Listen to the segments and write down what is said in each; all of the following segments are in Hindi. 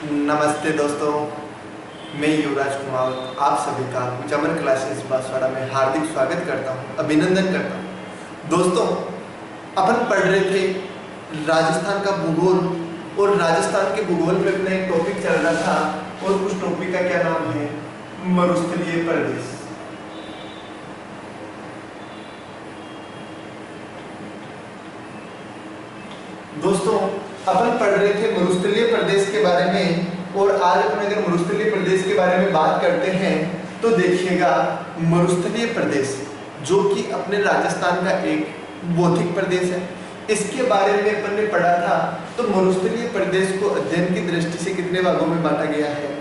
नमस्ते दोस्तों, मैं युवराज कुमार आप सभी का चमन क्लासेस बांसवाड़ा में हार्दिक स्वागत करता हूं, अभिनंदन करता हूं। दोस्तों, अपन पढ़ रहे थे राजस्थान का भूगोल और राजस्थान के भूगोल में अपना एक टॉपिक चल रहा था और उस टॉपिक का क्या नाम है? मरुस्थलीय प्रदेश। दोस्तों, अपन पढ़ रहे थे मरुस्थलीय प्रदेश के बारे में और आज अपन अगर मरुस्थलीय प्रदेश के बारे में बात करते हैं तो देखिएगा, मरुस्थलीय प्रदेश जो कि अपने राजस्थान का एक भौतिक प्रदेश है, इसके बारे में अपन ने पढ़ा था। तो मरुस्थलीय प्रदेश को अध्ययन की दृष्टि से कितने भागों में बांटा गया है?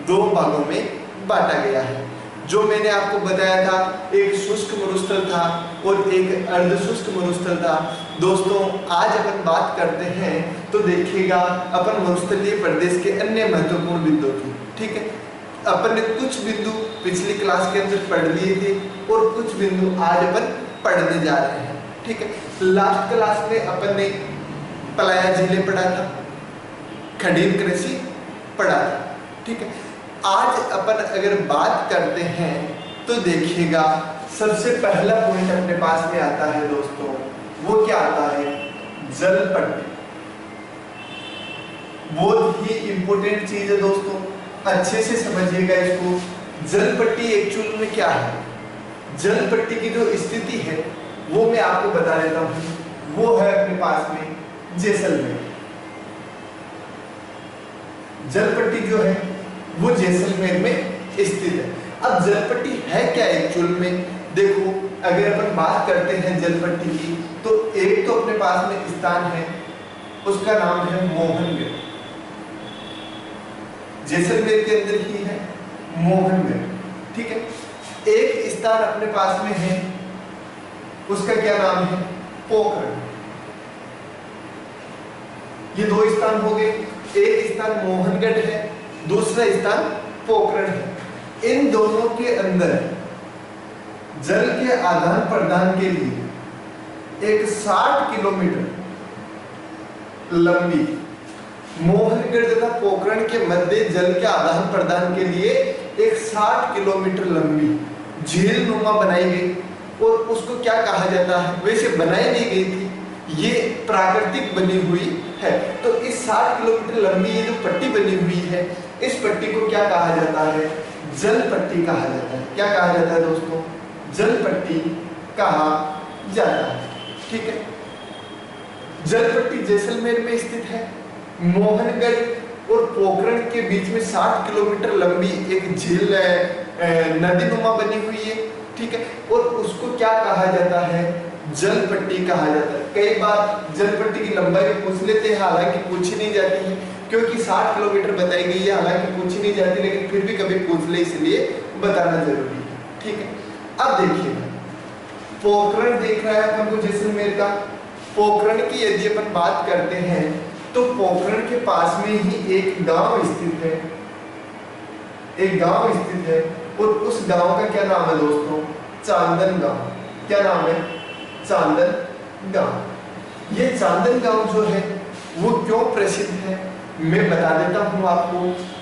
2 भागों में बांटा गया है। जो मैंने आपको बताया था, एक शुष्क मरुस्थल था और एक अर्ध शुष्क मरुस्थल था। दोस्तों, आज अपन बात करते हैं तो देखिएगा अपन मरुस्थलीय प्रदेश के अन्य महत्वपूर्ण बिंदु की। ठीक है, अपन ने कुछ बिंदु पिछली क्लास के अंदर पढ़ लिए थे और कुछ बिंदु आज अपन पढ़ने जा रहे हैं। ठीक है, लास्ट क्लास में अपन ने पलाया झीलें पढ़ा था, खंडीर कृषि पढ़ा था। ठीक है, आज अपन अगर बात करते हैं तो देखिएगा, सबसे पहला पॉइंट अपने पास में आता है दोस्तों, वो क्या आता है? जल पट्टी। बहुत ही इंपॉर्टेंट चीज है दोस्तों, अच्छे से समझिएगा इसको। जल पट्टी एक्चुअल में क्या है? जल पट्टी की जो स्थिति है वो मैं आपको बता देता हूं। वो है अपने पास में जैसलमेर। जल पट्टी जो है वो जैसलमेर में स्थित है। अब जलपट्टी है क्या एक्चुअल में? देखो, अगर अपन बात करते हैं जलपट्टी की तो एक तो अपने पास में स्थान है, उसका नाम है मोहनगढ़। जैसलमेर के अंदर ही है मोहनगढ़। ठीक है, एक स्थान अपने पास में है, उसका क्या नाम है? पोखरण। ये 2 स्थान हो गए। एक स्थान मोहनगढ़ है, दूसरा स्थान पोखरण है। इन दोनों के अंदर जल के आदान प्रदान के लिए एक 60 किलोमीटर लंबी, मोहनगढ़ तथा पोखरण के मध्य जल के आदान प्रदान के लिए एक 60 किलोमीटर लंबी झील नुमा बनाई गई। और उसको क्या कहा जाता है? वैसे बनाई नहीं गई थी, ये प्राकृतिक बनी हुई है। तो इस 60 किलोमीटर लंबी ये जो पट्टी बनी हुई है, इस पट्टी को क्या कहा जाता है? जल पट्टी कहा जाता है। क्या कहा जाता है दोस्तों? जल पट्टी कहा जाता है। ठीक है, जल पट्टी जैसलमेर में स्थित है। मोहनगढ़ और पोखरण के बीच में 60 किलोमीटर लंबी एक झील नदी नुमा बनी हुई है। ठीक है, और उसको क्या कहा जाता है? जल पट्टी कहा जाता है। कई बार जल पट्टी की लंबाई पूछ लेते हैं, हालांकि पूछी नहीं जाती है क्योंकि 60 किलोमीटर बताई गई है, हालांकि पूछी नहीं जाती, लेकिन फिर भी कभी पूछ ले इसलिए बताना जरूरी है। ठीक है, अब देखिएगा, पोखरण देख रहा है अपन को जैसलमेर का। पोखरण की यदि अपन बात करते हैं तो पोखरण के पास में ही एक गांव स्थित है। एक गांव स्थित है और उस गांव का क्या नाम है दोस्तों? चांदन गांव। क्या नाम है? चांदन गांव। ये चांदन गांव जो है वो क्यों प्रसिद्ध है मैं बता देता हूं आपको।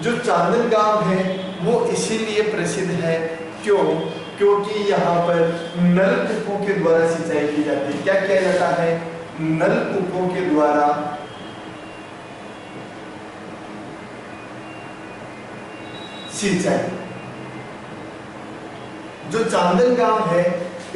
जो चांदन गांव है वो इसीलिए प्रसिद्ध है, क्यों? क्योंकि यहाँ पर नलकूपों के द्वारा सिंचाई की जाती है। क्या किया जाता है? नलकूपों के द्वारा सिंचाई। जो चांदन गांव है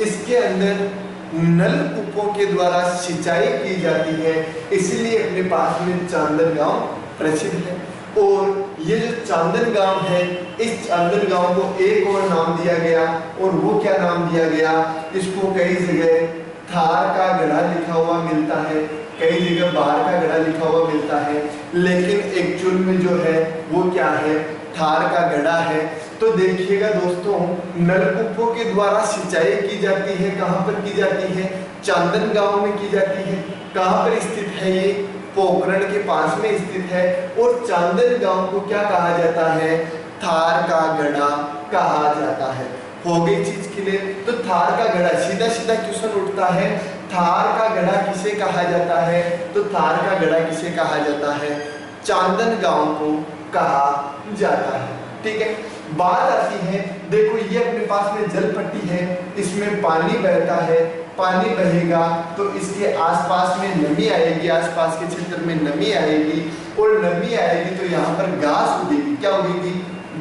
इसके अंदर नलकूपों के द्वारा सिंचाई की जाती है, इसीलिए अपने पास में चांदन गांव प्रसिद्ध है। और ये जो चांदन गांव है, इस चांदन गांव को एक और नाम दिया गया, और वो क्या नाम दिया गया? इसको कई जगह थार का गढ़ा लिखा हुआ मिलता है, कई जगह बाहर का गढ़ा लिखा हुआ मिलता है, लेकिन एक्चुअल में जो है वो क्या है? थार का गढ़ा है। तो देखिएगा दोस्तों, नलकूपों के द्वारा सिंचाई की जाती है। कहाँ पर की जाती है? चांदन गांव में की जाती है। कहाँ पर स्थित है ये? पोखरण के पास में स्थित है। और चांदन गांव को क्या कहा जाता है? थार का गढ़ा कहा जाता है। हो गई चीज क्लियर? तो थार का गढ़ा, सीधा सीधा क्वेश्चन उठता है, थार का गढ़ा किसे कहा जाता है? तो थार का गढ़ा किसे कहा जाता है? चांदन गांव को कहा जाता है। ठीक है, बात आती है, देखो ये अपने पास में जल पट्टी है, इसमें पानी बहता है, पानी बहेगा तो इसके आसपास में नमी आएगी, आसपास के क्षेत्र में नमी आएगी, और नमी आएगी तो यहाँ पर घास उगेगी। क्या उगेगी?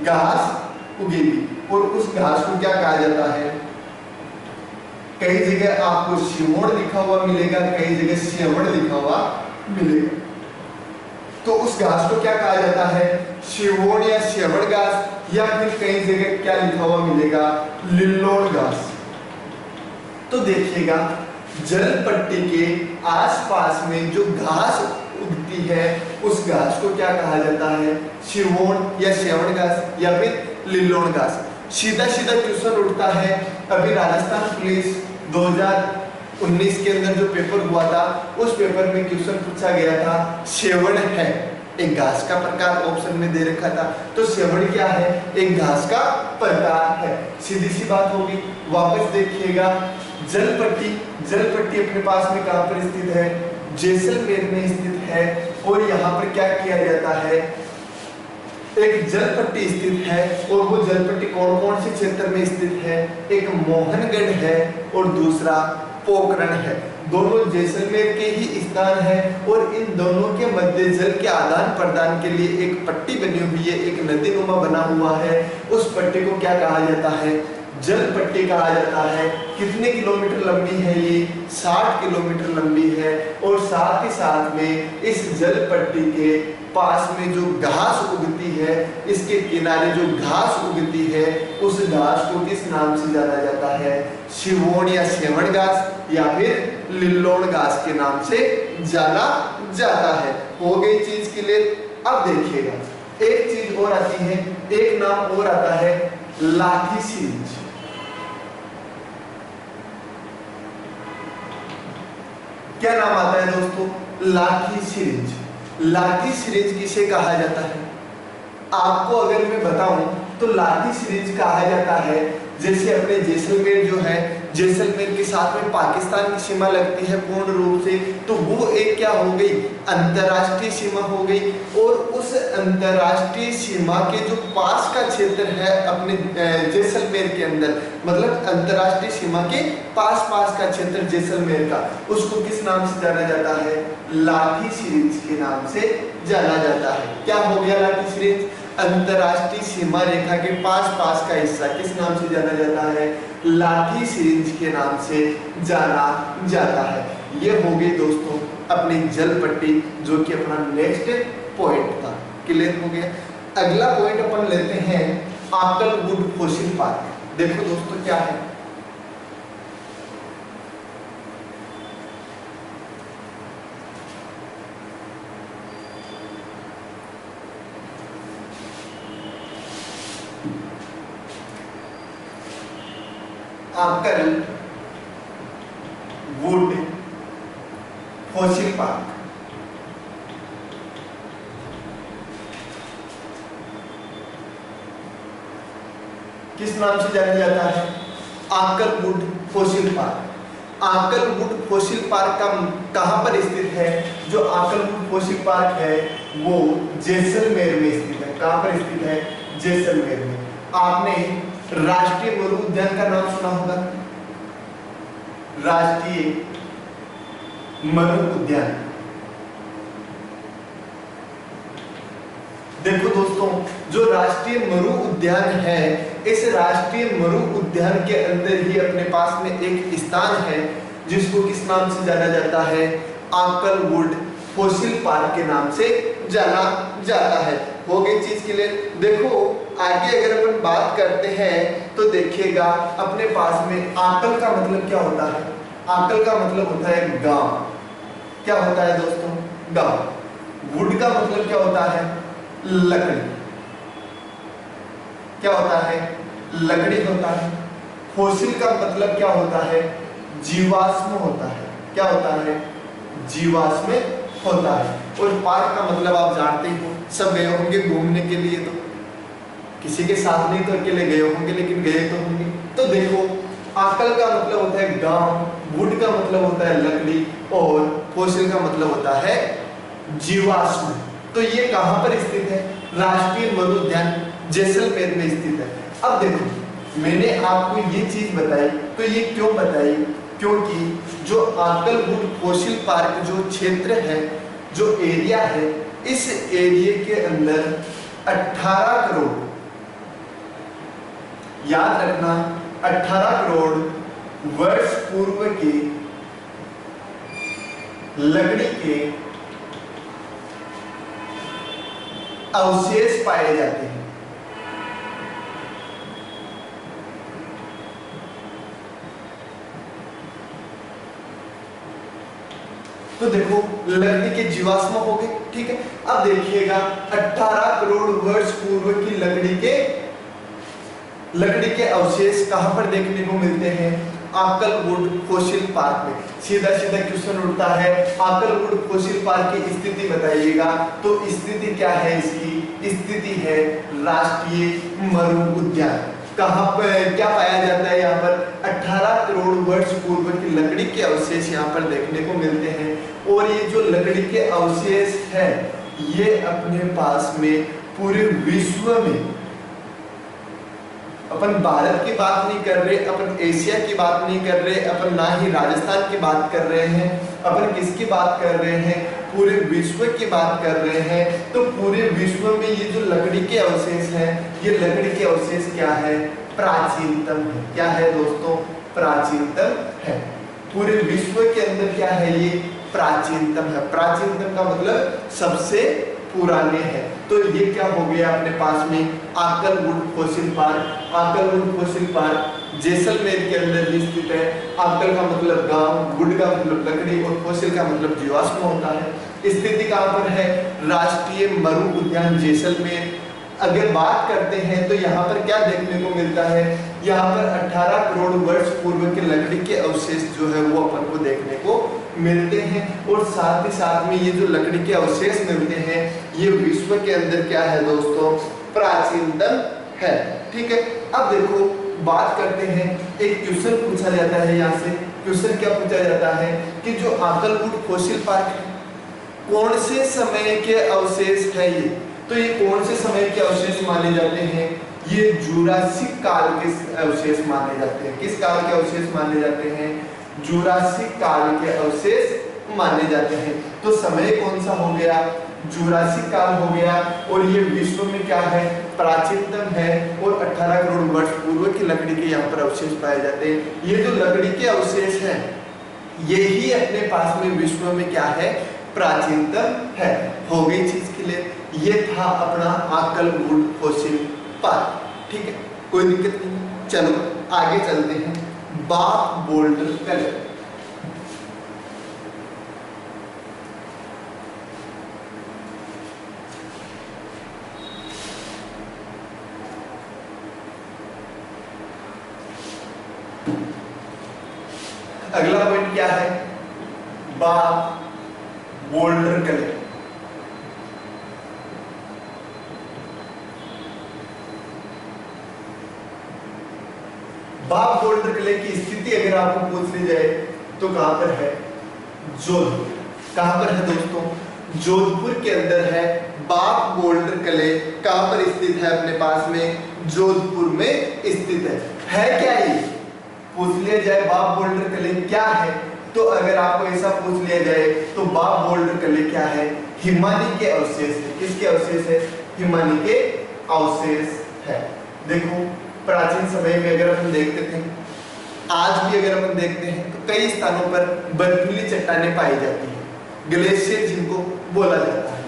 घास उगेगी। और उस घास को क्या कहा जाता है? कई जगह आपको शिवोण लिखा हुआ मिलेगा, कई जगह श्यवण लिखा हुआ मिलेगा। तो उस घास को क्या कहा जाता है? शिवोण या श्यवण घास, या फिर कई जगह क्या लिखा हुआ मिलेगा? लिल्लोण घास। तो देखिएगा, जल पट्टी के आसपास में जो घास उगती है उस घास को क्या कहा जाता है? शिवोण या श्यवण घास या फिर लिल्लोण घास। सीधा सीधा क्वेश्चन उठता है, अभी राजस्थान पुलिस 2019 के अंदर जो पेपर हुआ था उस पेपर में क्वेश्चन पूछा गया था, श्यवण है एक घास का प्रकार, ऑप्शन में दे रखा था। तो श्यवण क्या है? एक घास का प्रकार है। सीधी सी बात होगी। वापस देखिएगा, जल पट्टी अपने पास में कहां पर स्थित है? जैसलमेर में स्थित है। और यहाँ पर क्या किया जाता है? एक जल पट्टी स्थित है, और वो जल पट्टी कौन कौन से क्षेत्र में स्थित है? एक मोहनगढ़ है और दूसरा पोखरण है। दोनों जैसलमेर के ही स्थान है, और इन दोनों के मध्य जल के आदान प्रदान के लिए एक पट्टी बनी हुई है, एक नदी नुमा बना हुआ है। उस पट्टी को क्या कहा जाता है? जल पट्टी कहा जाता है। कितने किलोमीटर लंबी है ये? 60 किलोमीटर लंबी है। और साथ ही साथ में इस जल पट्टी के पास में जो घास उगती है, इसके किनारे जो घास उगती है, उस घास को किस नाम से जाना जाता है? शिवोण या श्यवण घास या फिर लिल्लोण घास के नाम से जाना जाता है। हो गई चीज क्लियर। अब देखिएगा, एक चीज और आती है, एक नाम और आता है लाठी सिरिंज। क्या नाम आता है दोस्तों? लाठी सिरिंज। लाठी सिरिंज किसे कहा जाता है? आपको अगर मैं बताऊं तो लाठी सिरिंज कहा जाता है, जैसे अपने जैसलमेर जो है, जैसलमेर के साथ में पाकिस्तान की सीमा लगती है पूर्ण रूप से, तो वो एक क्या हो गई? अंतरराष्ट्रीय सीमा हो गई। और उस अंतरराष्ट्रीय सीमा के जो पास का क्षेत्र है अपने जैसलमेर के अंदर, मतलब अंतरराष्ट्रीय सीमा के पास का क्षेत्र जैसलमेर का, उसको किस नाम से जाना जाता है? लाठी सिरिंज के नाम से जाना जाता है। क्या हो गया लाठी सिरिंज? अंतरराष्ट्रीय सीमा रेखा के पास का हिस्सा किस नाम से जाना जाता है? लाठी सिरिंज के नाम से जाना जाता है। ये हो गई दोस्तों अपनी जल पट्टी, जो कि अपना नेक्स्ट पॉइंट था। क्लियर हो गया। अगला पॉइंट अपन लेते हैं आकलवुड फॉसिल पार्क। देखो दोस्तों क्या है, आकलवुड फॉसिल पार्क। किस नाम से जाना जाता है? Akal wood fossil park. Akal wood fossil park का कहां पर स्थित है? जो आकलवुड फॉसिल पार्क है वो जैसलमेर में स्थित है। कहां पर स्थित है? जैसलमेर में। आपने राष्ट्रीय मरु उद्यान का नाम सुना होगा, राष्ट्रीय मरु उद्यान। देखो दोस्तों, जो राष्ट्रीय मरु उद्यान है, इस राष्ट्रीय मरु उद्यान के अंदर ही अपने पास में एक स्थान है जिसको किस नाम से जाना जाता है? आकलवुड फॉसिल पार्क के नाम से जाना जाता है। हो गई चीज के लिए। देखो आगे अगर अपन बात करते हैं तो देखिएगा, अपने पास में आकल का मतलब क्या होता है? आकल का मतलब होता है गांव। क्या होता है दोस्तों? गांव। वुड का मतलब क्या होता है? लकड़ी। क्या होता है? लकड़ी होता है। फॉसिल का मतलब क्या होता है? जीवाश्म होता है। क्या होता है? जीवाश्म होता है। और पार्क का मतलब आप जानते ही हो, सब गए होंगे घूमने के लिए, तो किसी के साथ नहीं तो अकेले गए होंगे, लेकिन गए तो होंगे। तो देखो, आकल का मतलब होता है गांव, वुड का मतलब होता है लकड़ी, और फॉसिल का मतलब होता है जीवाश्म। तो ये कहां पर स्थित है? राष्ट्रीय मरु उद्यान जैसलमेर में स्थित है। अब देखो मैंने आपको ये चीज बताई, तो ये क्यों बताई? क्योंकि जो आकलगुड फॉसिल पार्क जो क्षेत्र है, जो एरिया है, इस एरिया के अंदर 18 करोड़, याद रखना 18 करोड़ वर्ष पूर्व के लकड़ी के अवशेष पाए जाते हैं। तो देखो लकड़ी के जीवाश्म हो गए, ठीक है। अब देखिएगा 18 करोड़ वर्ष पूर्व की लकड़ी के अवशेष कहां पर देखने को मिलते हैं? आकलवुड फॉसिल पार्क में। सीधा सीधा क्वेश्चन उठता है, आकलवुड फॉसिल पार्क की स्थिति बताइएगा। तो स्थिति क्या है? इसकी स्थिति है राष्ट्रीय मरु उद्यान। कहां पर क्या पाया जाता है? यहाँ पर 18 करोड़ वर्ष पूर्व की लकड़ी के अवशेष यहाँ पर देखने को मिलते हैं। और ये जो लकड़ी के अवशेष है, ये अपने पास में पूरे विश्व में, अपन भारत की बात नहीं कर रहे, अपन एशिया की बात नहीं कर रहे, अपन ना ही राजस्थान की बात कर रहे हैं, अपन किसकी बात कर रहे हैं? पूरे विश्व की बात कर रहे हैं। तो पूरे विश्व में ये जो लकड़ी के अवशेष हैं, ये लकड़ी के अवशेष क्या है? प्राचीनतम है। क्या है दोस्तों? प्राचीनतम है। पूरे विश्व के अंदर क्या है? ये प्राचीनतम है। प्राचीनतम का मतलब सबसे पुराने हैं। तो ये क्या हो गया अपने पास में? Akal wood fossil park. Akal wood fossil park Jaisalmer के अंदर ही स्थित है। आकल का मतलब गांव, वुड का मतलब लकड़ी और फॉसिल का मतलब जीवाश्म होता है। स्थिति कहां पर है? राष्ट्रीय मरु उद्यान जैसलमेर। अगर बात करते हैं तो यहाँ पर क्या देखने को मिलता है? यहाँ पर 18 करोड़ वर्ष पूर्व के लकड़ी के अवशेष जो है वो अपन को देखने को मिलते हैं। और साथ ही साथ में ये जो लकड़ी के अवशेष मिलते हैं, ये विश्व के अंदर क्या है दोस्तों? प्राचीनतम है, ठीक है। अब देखो बात करते हैं, एक क्वेश्चन पूछा जाता है यहाँ से। क्वेश्चन क्या पूछा जाता है कि जो आकलवुड फॉसिल पार्क है, कौन से समय के अवशेष है ये? तो ये कौन से समय के अवशेष माने जाते हैं? ये जुरासिक काल के अवशेष माने जाते हैं। किस काल के अवशेष माने जाते हैं? जुरासिक काल के अवशेष माने जाते हैं। तो समय कौन सा हो गया? जुरासिक काल हो गया। और ये विश्व में क्या है? प्राचीनतम है। और 18 करोड़ वर्ष पूर्व की लकड़ी के यहाँ पर अवशेष पाए जाते हैं। ये जो लकड़ी के अवशेष हैं, ये ही अपने पास में विश्व में क्या है? प्राचीनतम है। हो गई चीज के लिए, ये था अपना आकलवुड फॉसिल पार्क, ठीक है, कोई दिक्कत नहीं। चलो आगे चलते हैं। बाग बोल्डर कलर। अगला पॉइंट क्या है? बाग बोल्डर कलर। बाग बोल्डर किले की स्थिति अगर आपको पूछ ली जाए तो कहां पर है? जोधपुर। कहां पर है दोस्तों? जोधपुर के अंदर है बाग बोल्डर किले। कहां पर स्थित है? अपने पास में जोधपुर में स्थित है क्या ये? पूछ लिया जाए बाग बोल्डर किले क्या है, तो अगर आपको ऐसा पूछ लिया जाए तो बाग बोल्डर किले क्या है? हिमानी के अवशेष है। किसके अवशेष है? हिमानी के अवशेष है। देखो प्राचीन समय में अगर अपन देखते थे, आज भी अगर अपन देखते हैं, तो कई स्थानों पर बर्फीली चट्टानें पाई जाती हैं, ग्लेशियर जिनको बोला जाता है।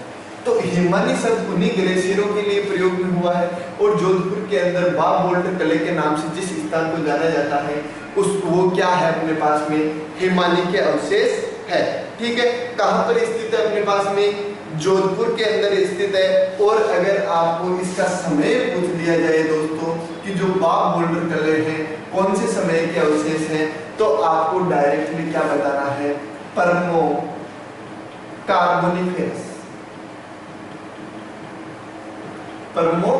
तो हिमानी शब्द उन्हीं ग्लेशियरों के लिए प्रयोग में हुआ है। और जोधपुर के अंदर बाग बोल्डर किले के नाम से जिस स्थान को जाना जाता है, उस वो क्या है? अपने पास में हिमानी के अवशेष है, ठीक है। कहां पर स्थित है? अपने पास में जोधपुर के अंदर स्थित है। और अगर आपको इसका समय पूछ लिया जाए दोस्तों कि जो बाग बोल्डर किले हैं कौन से समय के अवशेष हैं, तो आपको डायरेक्टली क्या बताना है? परमो कार्बोनिफेरस। परमो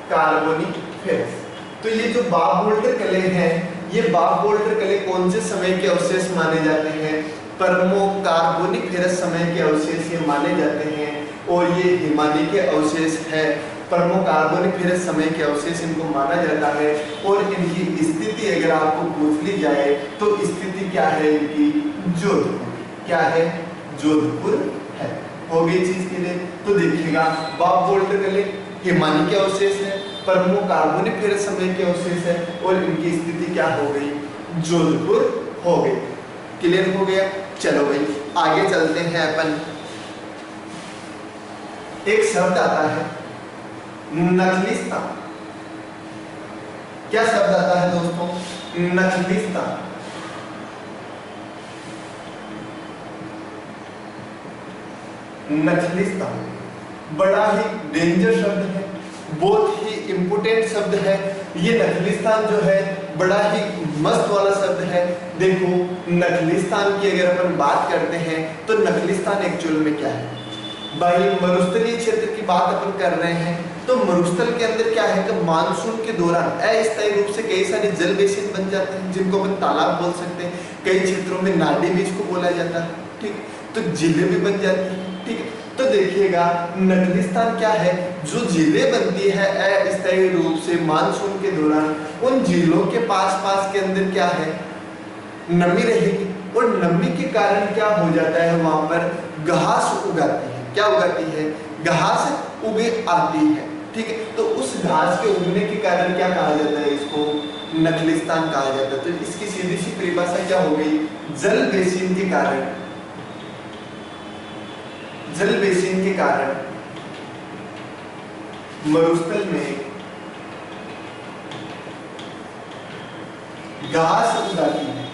कार्बोनिफेरस। तो ये जो बाग बोल्डर किले हैं, ये बाग बोल्डर किले कौन से समय के अवशेष माने जाते हैं? परमो कार्बोनिफेरस समय के अवशेष ये माने जाते हैं और ये हिमानी के अवशेष है। परमो कार्बोनिफेरस समय के अवशेष इनको माना जाता है और इनकी स्थिति अगर आपको पूछ ली जाए तो स्थिति क्या है इनकी? जोधपुर। क्या है? जोधपुर है। हो गई चीज के लिए। तो देखिएगा बाप बोल्ट कर ले, हिमानी के अवशेष है, परमो कार्बोनिफेरस समय के अवशेष है और इनकी स्थिति क्या हो गई? जोधपुर हो गई। क्लियर हो गया? चलो भाई आगे चलते हैं अपन। एक शब्द आता है नखलिस्तान। क्या शब्द आता है दोस्तों? नखलिस्तान। नखलिस्तान बड़ा ही डेंजर शब्द है, बहुत ही इंपोर्टेंट शब्द है। ये नखलिस्तान जो है बड़ा ही मस्त वाला शब्द है। देखो नखलिस्तान की अगर अपन बात करते हैं तो नखलिस्तान एक्चुअल में क्या है भाई? मरुस्थलीय क्षेत्र की बात अपन कर रहे हैं। तो मरुस्थल के अंदर क्या है कि मानसून के दौरान अस्थायी रूप से कई सारे जल बेसिन बन जाते हैं जिनको अपन तालाब बोल सकते हैं। कई क्षेत्रों में नाडी बीच को बोला जाता है, ठीक। तो झीलें भी बन जाती हैं, ठीक है। तो देखिएगा नखलिस्तान क्या है? जो झीलें बनती है अस्थायी रूप से मानसून के दौरान, उन झीलों के पास के अंदर क्या है? नमी रहेगी और नमी के कारण क्या हो जाता है? वहां पर घास उगाती है। क्या उगाती है? घास उगे आती है, ठीक है। तो उस घास के उगने के कारण क्या कहा जाता है? इसको नखलिस्तान कहा जाता है। तो इसकी सीधी सी परिभाषा क्या हो गई? जल बेसिन के कारण, जल बेसिन के कारण मरुस्थल में घास उगाती है।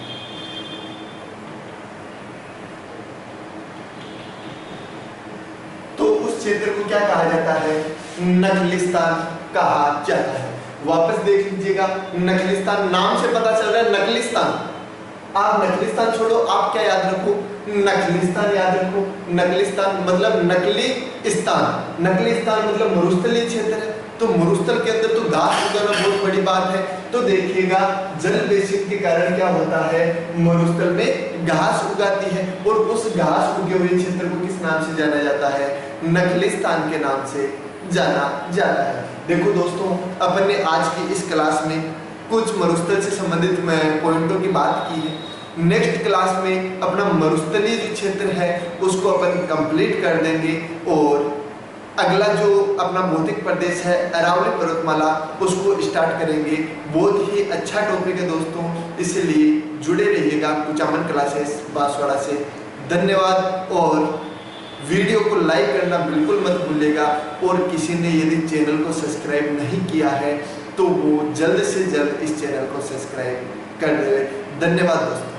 तो उस क्षेत्र को क्या कहा जाता है? नखलिस्तान कहा जाता है। वापस देख लीजिएगा, नखलिस्तान नाम से पता चल रहा है नखलिस्तान। आप नखलिस्तान छोड़ो, आप क्या याद रखो? नखलिस्तान याद रखो। नखलिस्तान मतलब नकली स्थान। नकली स्थान मतलब मरुस्थलीय क्षेत्र है। तो मरुस्थल के अंदर तो घास उगाना बहुत बड़ी बात है। तो देखिएगा जल बेसिन के कारण क्या होता है? मरुस्थल में घास उगाती है और उस घास उगे हुए क्षेत्र को किस नाम से जाना जाता है? नखलिस्तान के नाम से जाना जाता है। देखो दोस्तों, अपन ने आज की इस क्लास में कुछ मरुस्थल से संबंधित पॉइंटों की बात की है। नेक्स्ट क्लास में अपना मरुस्थलीय जो क्षेत्र है उसको अपन कंप्लीट कर देंगे और अगला जो अपना भौतिक प्रदेश है अरावली पर्वतमाला उसको स्टार्ट करेंगे। बहुत ही अच्छा टॉपिक है दोस्तों, इसलिए जुड़े रहिएगा कुचामन क्लासेस बांसवाड़ा से। धन्यवाद और वीडियो को लाइक करना बिल्कुल मत भूलिएगा और किसी ने यदि चैनल को सब्सक्राइब नहीं किया है तो वो जल्द से जल्द इस चैनल को सब्सक्राइब कर दे। धन्यवाद दोस्तों।